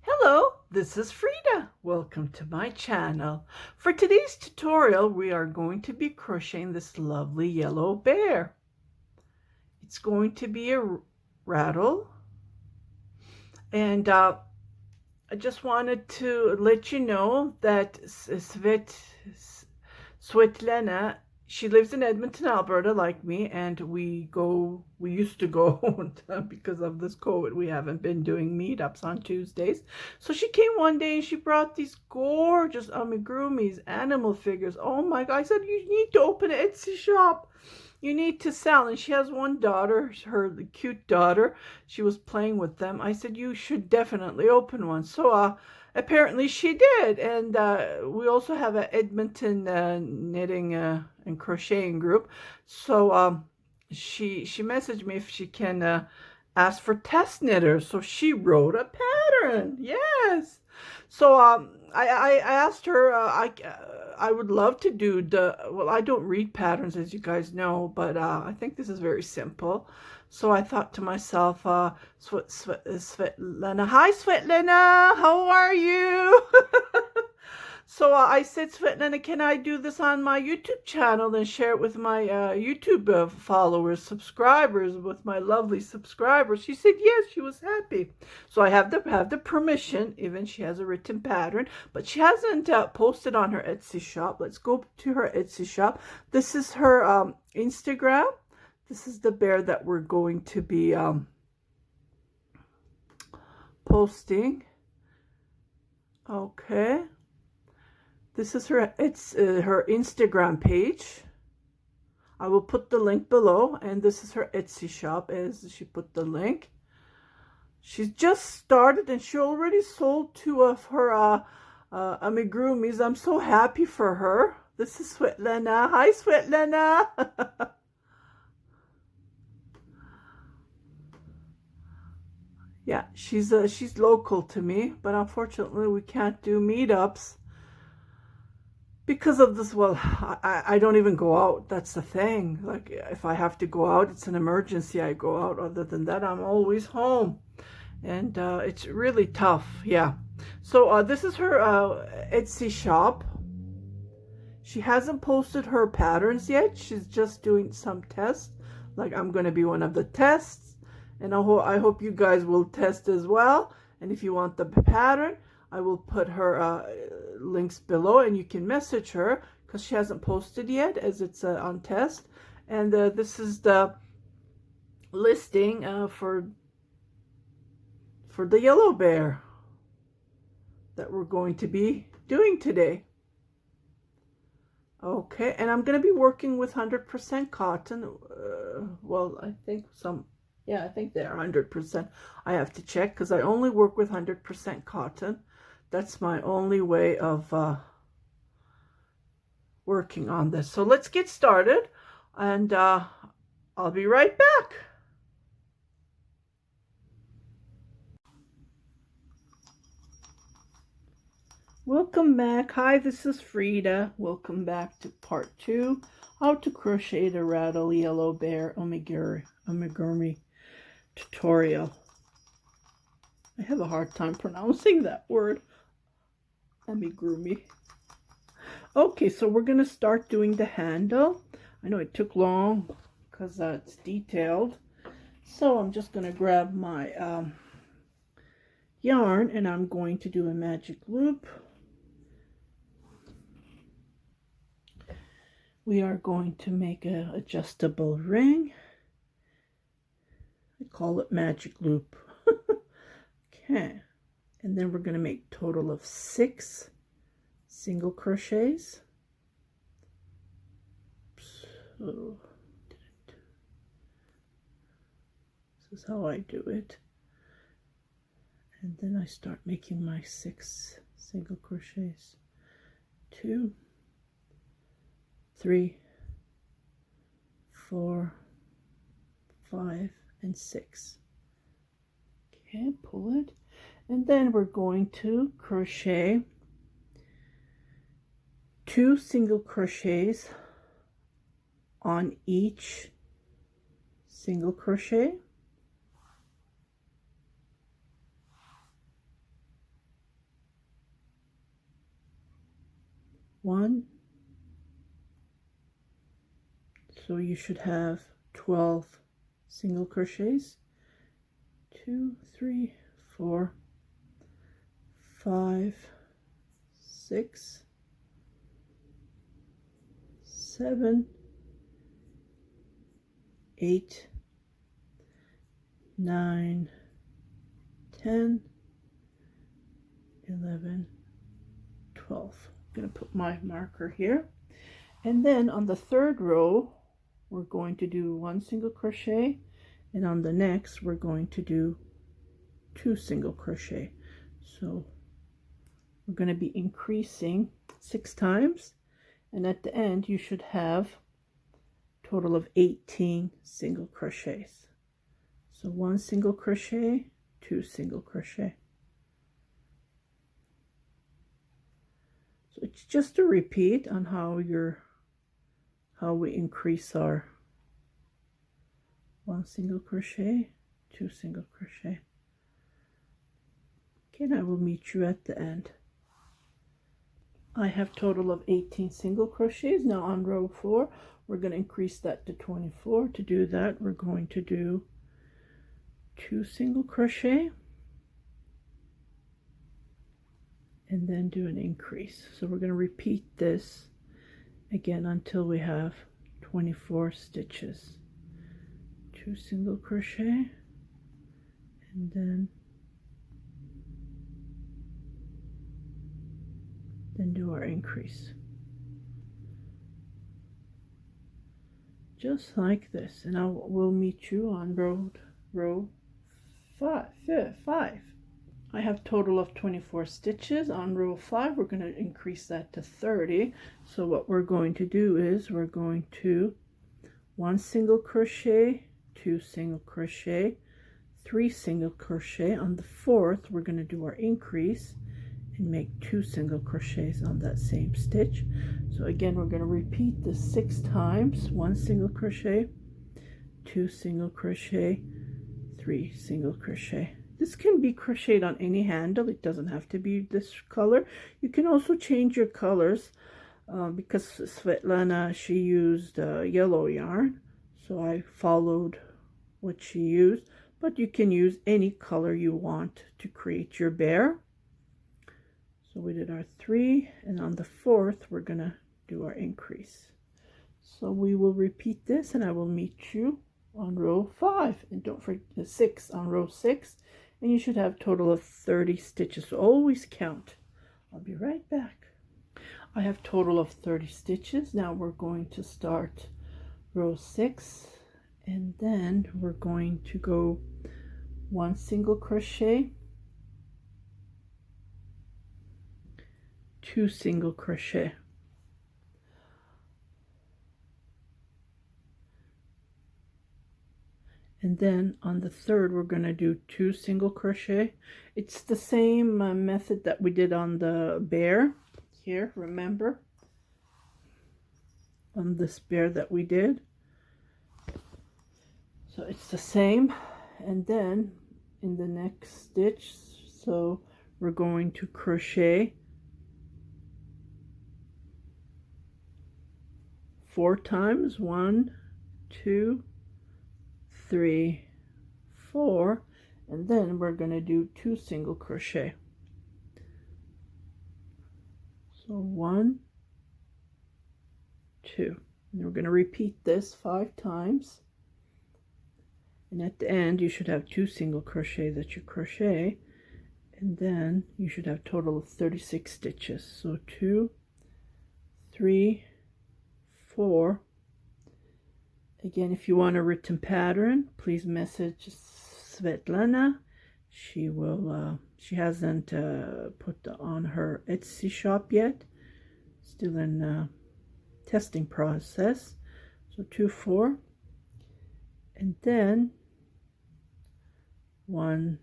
Hello, this is Frida. Welcome to my channel. For today's tutorial, we are going to be crocheting this lovely yellow bear. It's going to be a rattle. And I just wanted to let you know that Svetlana, she lives in Edmonton, Alberta, like me, and we used to go, because of this COVID, we haven't been doing meetups on Tuesdays. So she came one day and she brought these gorgeous amigurumis, animal figures. Oh my God, I said, you need to open an Etsy shop. You need to sell. And she has one daughter, the cute daughter. She was playing with them. I said, you should definitely open one. So apparently she did. And we also have an Edmonton knitting and crocheting group. So she messaged me if she can ask for test knitters. So she wrote a pattern. Yes. So I asked her, I would love to do well, I don't read patterns, as you guys know, but I think this is very simple. So I thought to myself, Svetlana, hi Svetlana, how are you? So I said, Svetlana, can I do this on my YouTube channel and share it with my YouTube followers, subscribers, with my lovely subscribers? She said yes, she was happy. So I have the permission, even she has a written pattern, but she hasn't posted on her Etsy shop. Let's go to her Etsy shop. This is her Instagram. This is the bear that we're going to be posting. Okay. This is her Instagram page. I will put the link below, and this is her Etsy shop, as she put the link. She's just started and she already sold 2 of her amigurumis. I'm so happy for her. This is Svetlana. Hi Svetlana. Yeah, she's local to me, but unfortunately we can't do meetups because of this. Well, I don't even go out. That's the thing. Like, if I have to go out, it's an emergency, I go out. Other than that, I'm always home. And it's really tough. Yeah. So this is her Etsy shop. She hasn't posted her patterns yet. She's just doing some tests. Like, I'm going to be one of the tests. And I hope you guys will test as well. And if you want the pattern, I will put her links below, and you can message her because she hasn't posted yet, as it's on test. And this is the listing for the yellow bear that we're going to be doing today. Okay, and I'm going to be working with 100% cotton. Well, I think I think they're 100%. I have to check because I only work with 100% cotton. That's my only way of working on this. So let's get started, and I'll be right back. Welcome back. Hi, this is Frida. Welcome back to part 2, how to crochet the rattle yellow bear amigurumi tutorial. I have a hard time pronouncing that word. Amigurumi. Okay, so we're going to start doing the handle. I know it took long because it's detailed. So I'm just going to grab my yarn, and I'm going to do a magic loop. We are going to make an adjustable ring. I call it magic loop. Okay. And then we're going to make a total of 6 single crochets. So this is how I do it. And then I start making my 6 single crochets. 2, 3, 4, 5, and 6. Okay, pull it. And then we're going to crochet 2 single crochets on each single crochet. 1. So you should have 12 single crochets. 2, 3, 4, 5, 6, 7, 8, 9, 10, 11, 12. I'm going to put my marker here. And then on the third row, we're going to do 1 single crochet, and on the next we're going to do 2 single crochet. So we're going to be increasing 6 times, and at the end you should have a total of 18 single crochets. So 1 single crochet, 2 single crochet. So it's just a repeat on how we increase our 1 single crochet, 2 single crochet. Okay, and I will meet you at the end. I have total of 18 single crochets. Now on row 4, we're going to increase that to 24. To do that, we're going to do 2 single crochet and then do an increase. So we're going to repeat this again until we have 24 stitches. 2 single crochet and then do our increase, just like this. And we'll meet you on row 5. I have total of 24 stitches. On row 5 we're going to increase that to 30. So what we're going to do is we're going to 1 single crochet, 2 single crochet, 3 single crochet. On the 4th we're going to do our increase and make 2 single crochets on that same stitch. So again, we're going to repeat this 6 times. 1 single crochet, 2 single crochet, 3 single crochet. This can be crocheted on any handle. It doesn't have to be this color. You can also change your colors because Svetlana, she used yellow yarn, so I followed what she used, but you can use any color you want to create your bear. So we did our 3, and on the 4th we're gonna do our increase. So we will repeat this, and I will meet you on row 5, and don't forget 6 on row 6, and you should have a total of 30 stitches. So always count. I'll be right back. I have total of 30 stitches. Now we're going to start row 6, and then we're going to go 1 single crochet, 2 single crochet, and then on the 3rd we're going to do 2 single crochet. It's the same method that we did on the bear here, remember, on this bear that we did. So it's the same, and then in the next stitch, so we're going to crochet 4 times, 1, 2, 3, 4, and then we're going to do 2 single crochet. So 1, 2, and we're going to repeat this 5 times, and at the end you should have 2 single crochet that you crochet, and then you should have a total of 36 stitches. So 2, 3, 4. Again, if you want a written pattern, please message Svetlana. She will she hasn't put on her Etsy shop yet, still in testing process. So 2, 4, and then 1,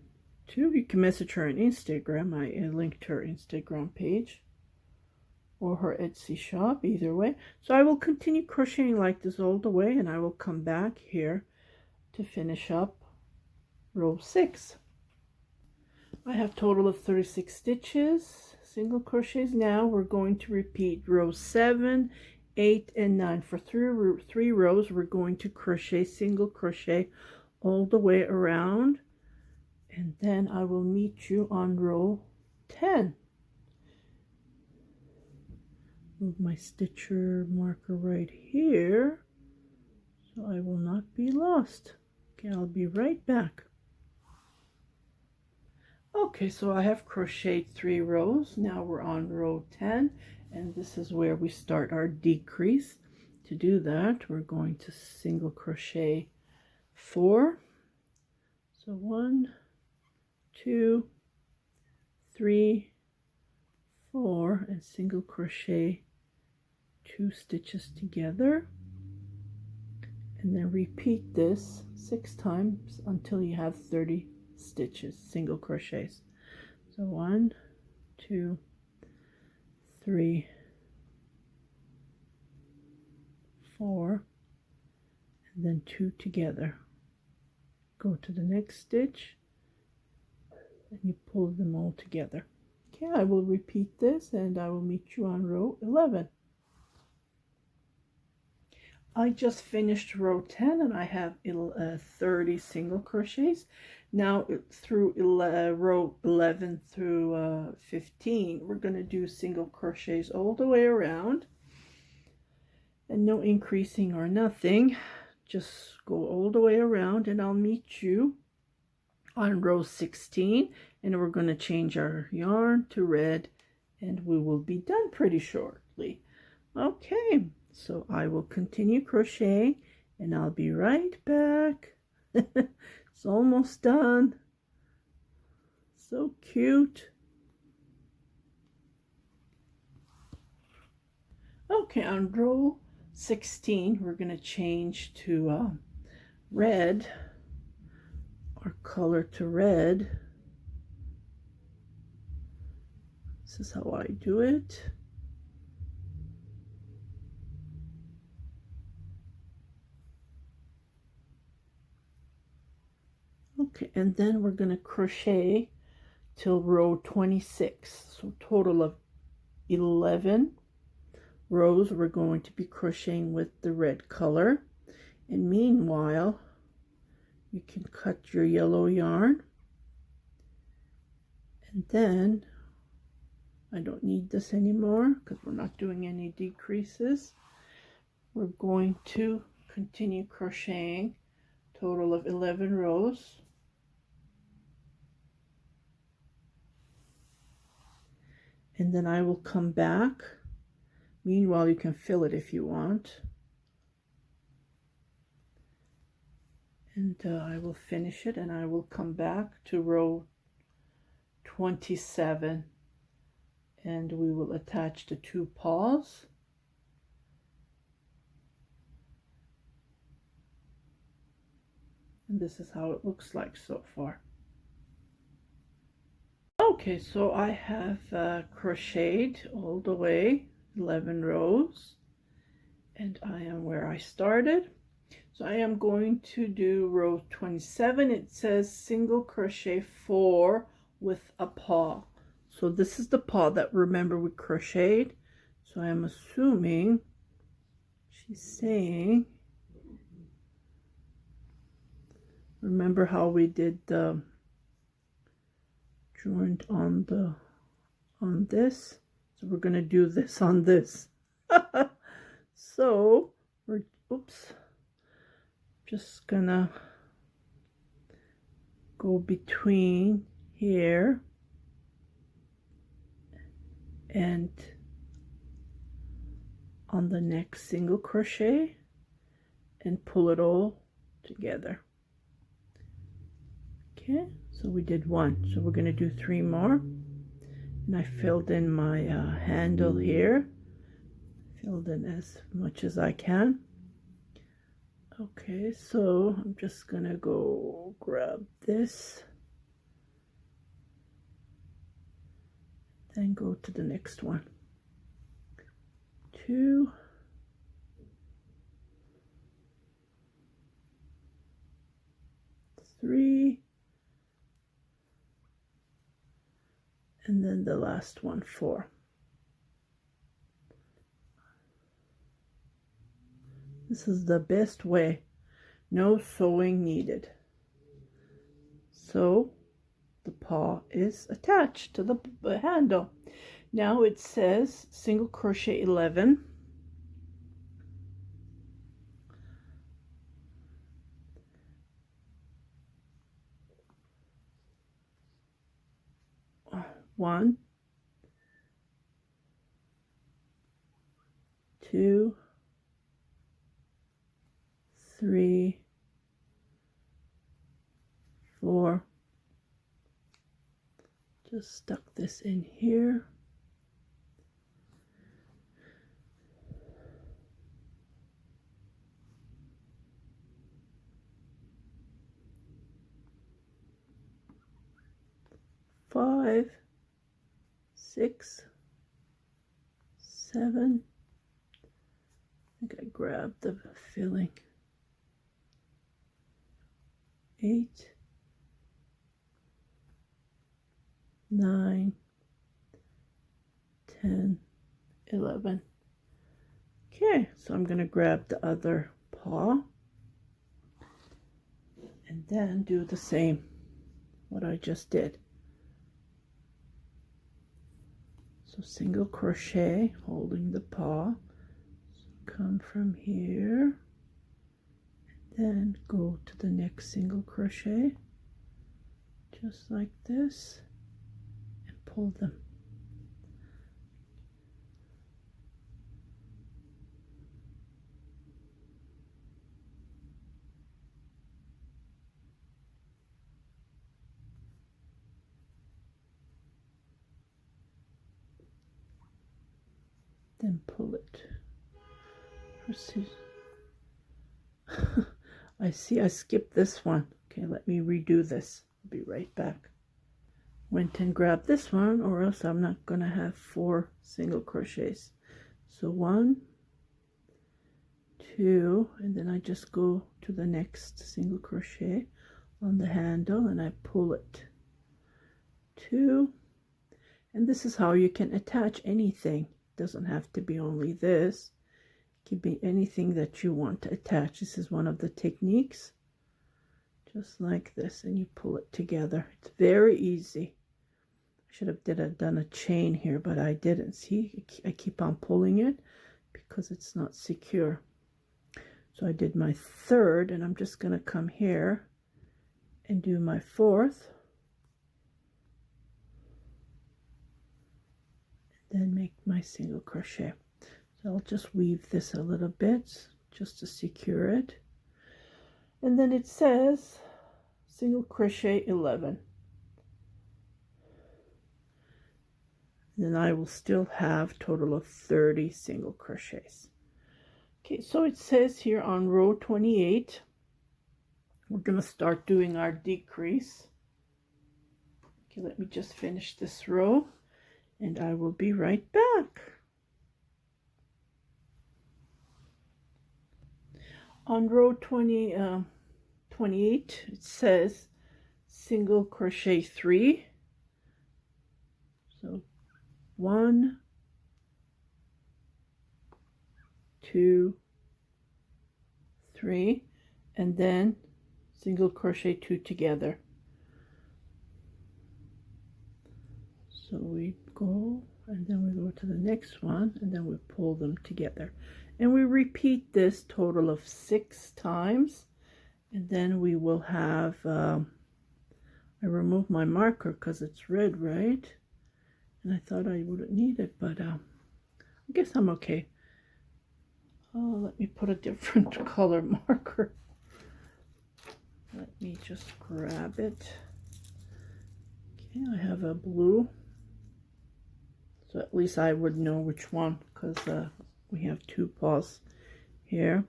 2. You can message her on Instagram. I linked her Instagram page or her Etsy shop, either way. So I will continue crocheting like this all the way, and I will come back here to finish up row 6. I have total of 36 stitches, single crochets. Now we're going to repeat rows 7, 8, and 9. For three rows, we're going to crochet single crochet all the way around, and then I will meet you on row 10. Move my stitcher marker right here so I will not be lost. Okay, I'll be right back. Okay, so I have crocheted 3 rows. Now we're on row 10, and this is where we start our decrease. To do that, we're going to single crochet 4. So 1, 2, 3, 4, and single crochet 2 stitches together, and then repeat this 6 times until you have 30 stitches, single crochets. So 1, 2, 3, 4, and then 2 together. Go to the next stitch and you pull them all together. Okay, I will repeat this and I will meet you on row 11. I just finished row 10 and I have 30 single crochets. Now through row 11 through 15, we're going to do single crochets all the way around, and no increasing or nothing. Just go all the way around, and I'll meet you on row 16, and we're going to change our yarn to red, and we will be done pretty shortly. Okay, so I will continue crocheting and I'll be right back. It's almost done. So cute. Okay, on row 16 we're going to change to red, or color to red. This is how I do it. Okay, and then we're going to crochet till row 26. So total of 11 rows we're going to be crocheting with the red color. And meanwhile, you can cut your yellow yarn, and then I don't need this anymore because we're not doing any decreases. We're going to continue crocheting total of 11 rows. And then I will come back. Meanwhile, you can fill it if you want. And I will finish it, and I will come back to row 27, and we will attach the 2 paws. And this is how it looks like so far. Okay, so I have crocheted all the way 11 rows, and I am where I started. So I am going to do row 27. It says single crochet 4 with a paw. So this is the paw that, remember, we crocheted. So I am assuming she's saying, remember how we did the joint on this? So we're going to do this on this. So we're, oops, just gonna go between here and on the next single crochet and pull it all together. Okay, so we did 1, so we're going to do 3 more. And I filled in my handle here, filled in as much as I can. Okay, so I'm just gonna go grab this, then go to the next one. 2, three, and then the last one 4. This is the best way. No sewing needed. So the paw is attached to the handle. Now it says single crochet 11. One, 2, 3, 4. Just stuck this in here. 5, 6, 7. I think I grabbed the filling. 8, 9, 10, 11. Okay, so I'm going to grab the other paw and then do the same, what I just did. So single crochet, holding the paw, so come from here, and then go to the next single crochet, just like this, and pull them. Then pull it. I see I skipped this one. Okay, let me redo this. I'll be right back. Went and grabbed this one, or else I'm not going to have 4 single crochets. So 1, 2, and then I just go to the next single crochet on the handle and I pull it. 2, and this is how you can attach anything. Doesn't have to be only this. It can be anything that you want to attach. This is one of the techniques, just like this, and you pull it together. It's very easy. I should have done a chain here, but I didn't. See, I keep on pulling it because it's not secure. So I did my 3rd, and I'm just going to come here and do my 4th. Then make my single crochet. So I'll just weave this a little bit just to secure it, and then it says single crochet 11. Then I will still have total of 30 single crochets. Okay, so it says here on row 28 we're going to start doing our decrease. Okay, let me just finish this row and I will be right back. On row 28 it says single crochet 3. So 1, 2, 3, and then single crochet 2 together. So we go, and then we go to the next one, and then we pull them together, and we repeat this total of 6 times, and then we will have I removed my marker because it's red, right? And I thought I wouldn't need it, but I guess I'm okay. Oh, let me put a different color marker. Let me just grab it. Okay, I have a blue. So at least I would know which one, because we have 2 paws here.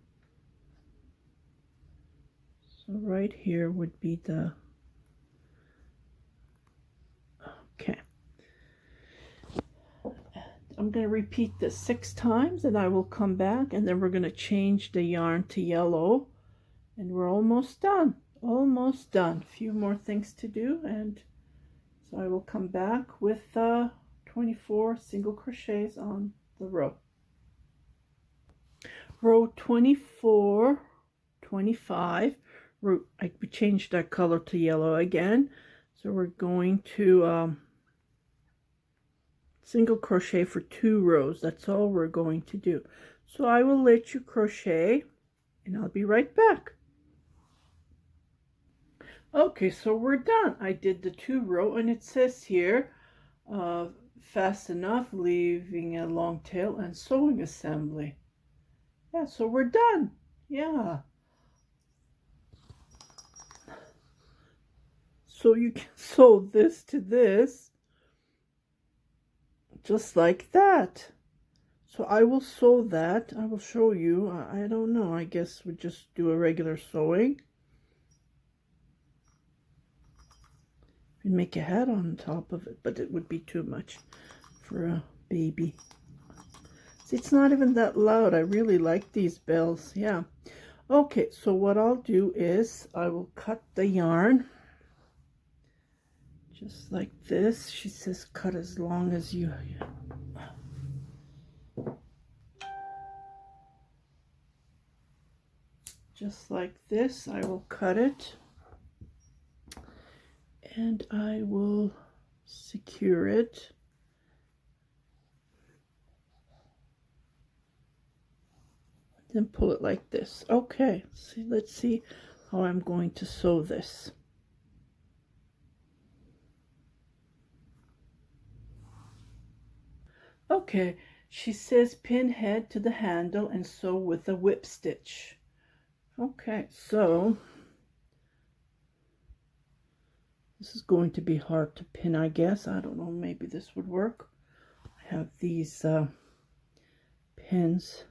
So right here would be the, okay. I'm going to repeat this 6 times and I will come back, and then we're going to change the yarn to yellow, and we're almost done. Almost done. A few more things to do, and So I will come back with 24 single crochets on the row. Row 24, 25, I changed that color to yellow again. So we're going to single crochet for 2 rows. That's all we're going to do. So I will let you crochet and I'll be right back. Okay, so we're done. I did the 2 row and it says here fast enough, leaving a long tail and sewing assembly. Yeah, so we're done. Yeah. So you can sew this to this just like that. So I will sew that. I will show you. I don't know. I guess we just do a regular sewing. And make a hat on top of it, but it would be too much for a baby. See, it's not even that loud. I really like these bells. Yeah. Okay, so what I'll do is I will cut the yarn just like this. She says cut as long as you... Just like this, I will cut it. And I will secure it. Then pull it like this. Okay, see, let's see how I'm going to sew this. Okay, she says pin head to the handle and sew with a whip stitch. Okay, so this is going to be hard to pin, I guess. I don't know, maybe this would work. I have these pins.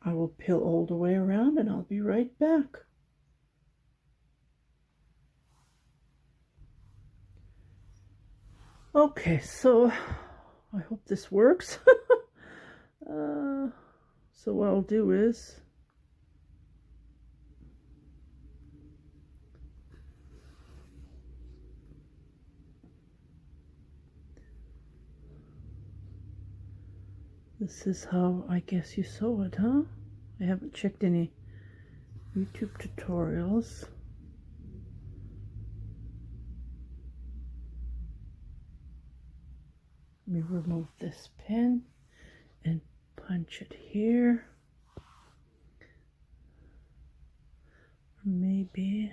I will peel all the way around and I'll be right back. Okay, so I hope this works. So what I'll do is this is how I guess you sew it, huh? I haven't checked any YouTube tutorials. Let me remove this pin and punch it here. Maybe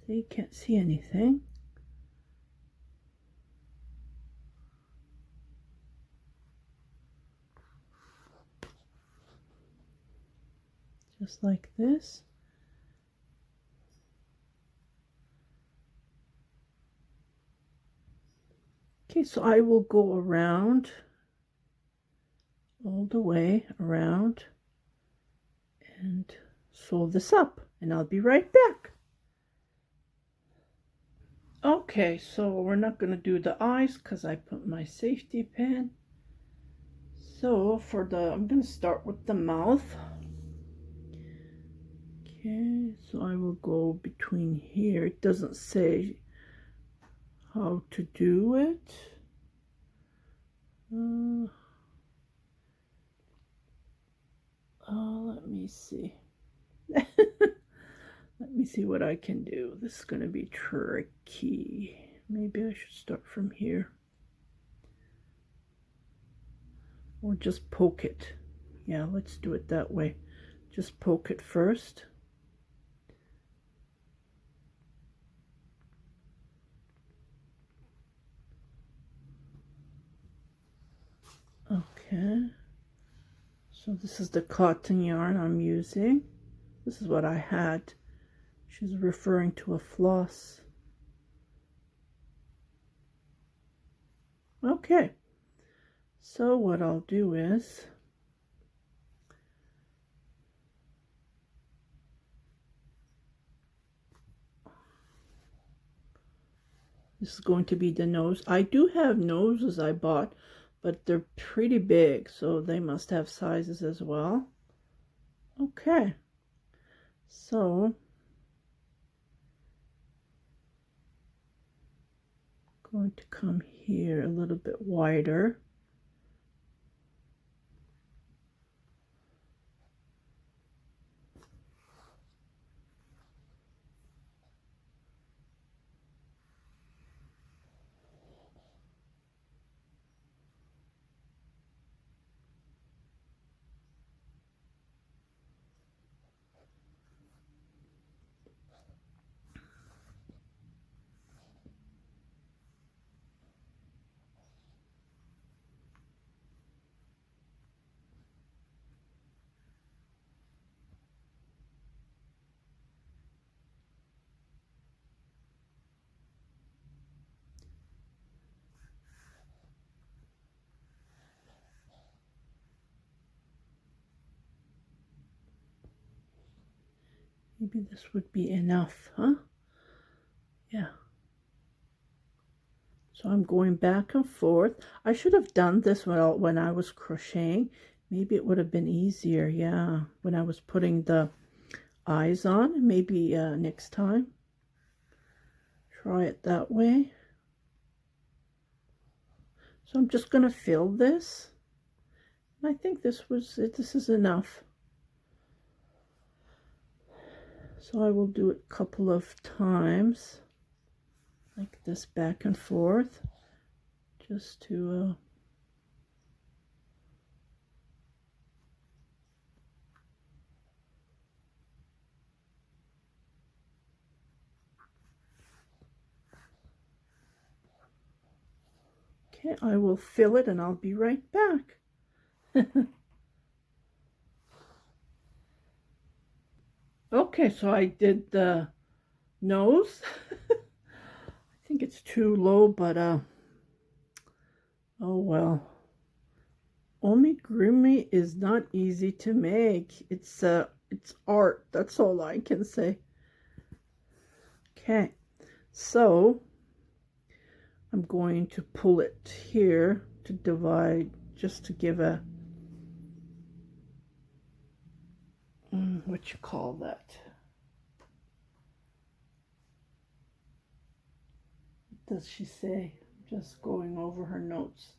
see, you can't see anything. Just like this. Okay, so I will go around, all the way around, and sew this up, and I'll be right back. Okay, so we're not going to do the eyes because I put my safety pin. So for the, I'm going to start with the mouth. Okay, so I will go between here. It doesn't say how to do it. Let me see. Let me see what I can do. This is going to be tricky. Maybe I should start from here. Or just poke it. Yeah, let's do it that way. Just poke it first. Okay. So this is the cotton yarn I'm using. This is what I had. She's referring to a floss. Okay. So what I'll do is This is going to be the nose. I do have noses I bought, but they're pretty big, so they must have sizes as well. Okay, so I'm going to come here a little bit wider. Maybe this would be enough, huh? Yeah. So I'm going back and forth. I should have done this when I was crocheting. Maybe it would have been easier, yeah, when I was putting the eyes on. Maybe next time. Try it that way. So I'm just going to fill this. I think this is enough. So I will do it a couple of times, like this, back and forth, just to okay, I will fill it and I'll be right back. Okay, so I did the nose. I think it's too low, but oh well. Amigurumi is not easy to make. It's art. That's all I can say. Okay, so I'm going to pull it here to divide, just to give a what you call that? What does she say? Just going over her notes.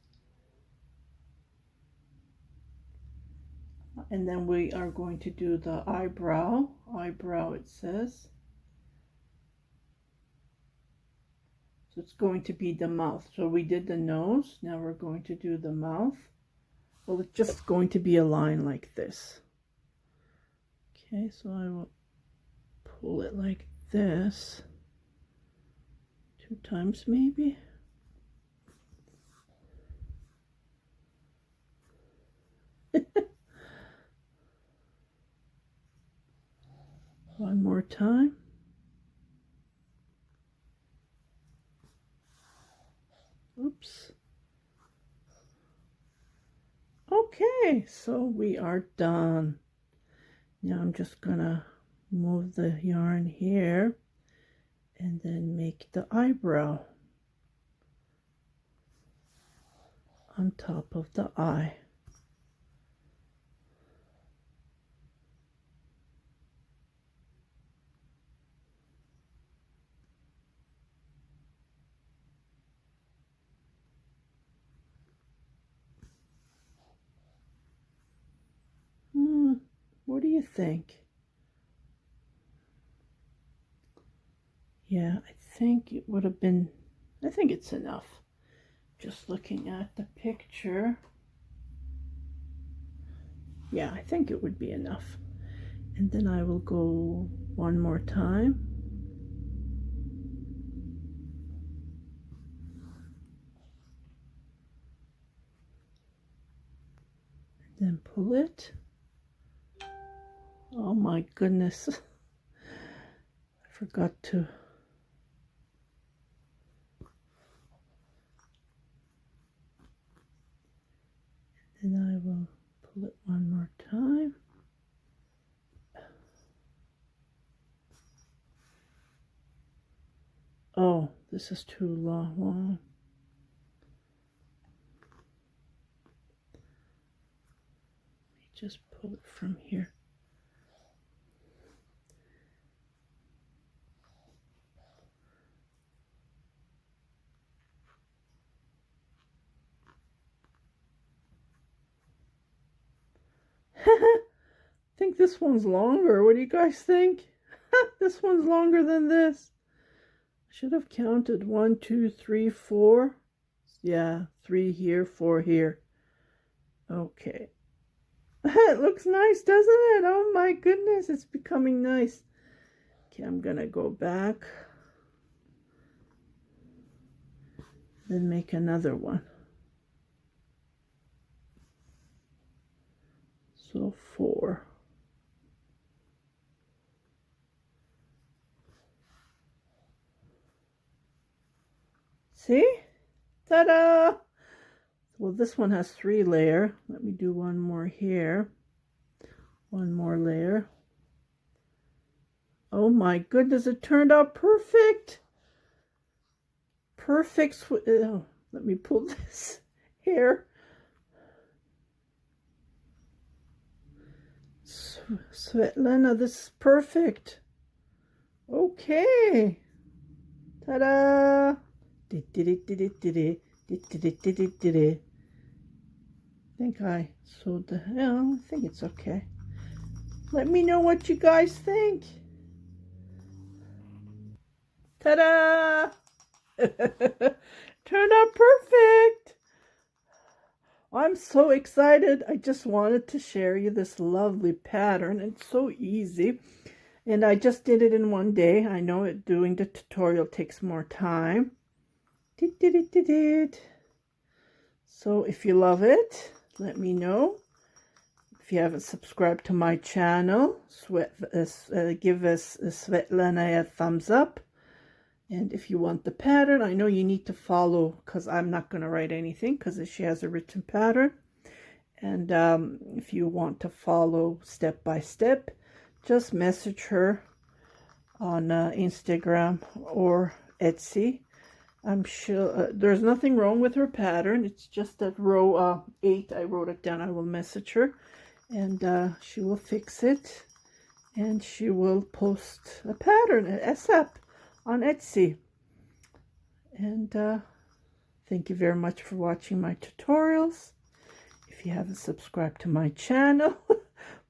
And then we are going to do the eyebrow. Eyebrow, it says. So it's going to be the mouth. So we did the nose. Now we're going to do the mouth. Well, it's just going to be a line like this. Okay, so I will pull it like this. 2 times maybe. One more time. Oops. Okay, so we are done. Now I'm just gonna move the yarn here and then make the eyebrow on top of the eye. What do you think? Yeah, I think it would have been, I think it's enough. Just looking at the picture. Yeah, I think it would be enough. And then I will go one more time. And then pull it. Oh my goodness. I forgot to. And then I will pull it one more time. Oh, this is too long. Let me just pull it from here. I think this one's longer. What do you guys think? This one's longer than this. I should have counted 1, 2, 3, 4. Yeah, 3 here, 4 here. Okay. It looks nice, doesn't it? Oh my goodness, it's becoming nice. Okay, I'm gonna go back. Then make another one. So 4. See? Ta-da! Well, this one has 3 layers. Let me do one more here. One more layer. Oh my goodness, it turned out perfect. Perfect. Oh, let me pull this hair. Svetlana, this is perfect. Okay. Ta-da! I think I sewed the hell. I think it's okay. Let me know what you guys think. Ta-da! Turned out perfect. I'm so excited. I just wanted to share you this lovely pattern. It's so easy. And I just did it in one day. I know doing the tutorial takes more time. So if you love it, let me know. If you haven't subscribed to my channel, give us Svetlana a thumbs up. And if you want the pattern, I know you need to follow, because I'm not going to write anything because she has a written pattern. And if you want to follow step by step, just message her on Instagram or Etsy. I'm sure there's nothing wrong with her pattern. It's just that row 8, I wrote it down. I will message her and she will fix it, and she will post a pattern ASAP on Etsy. And thank you very much for watching my tutorials. If you haven't subscribed to my channel,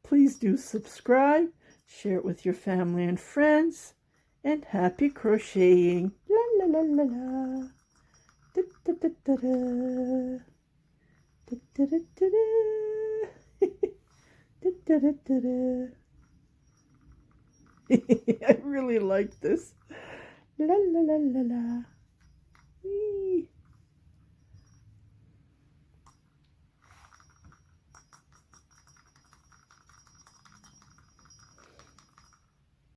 please do subscribe, share it with your family and friends, and happy crocheting. La la la la la. Da, da, da, da, da. Da, da, da, da, da. Da, da, da, da, da. I really like this. La la la la la. Whee.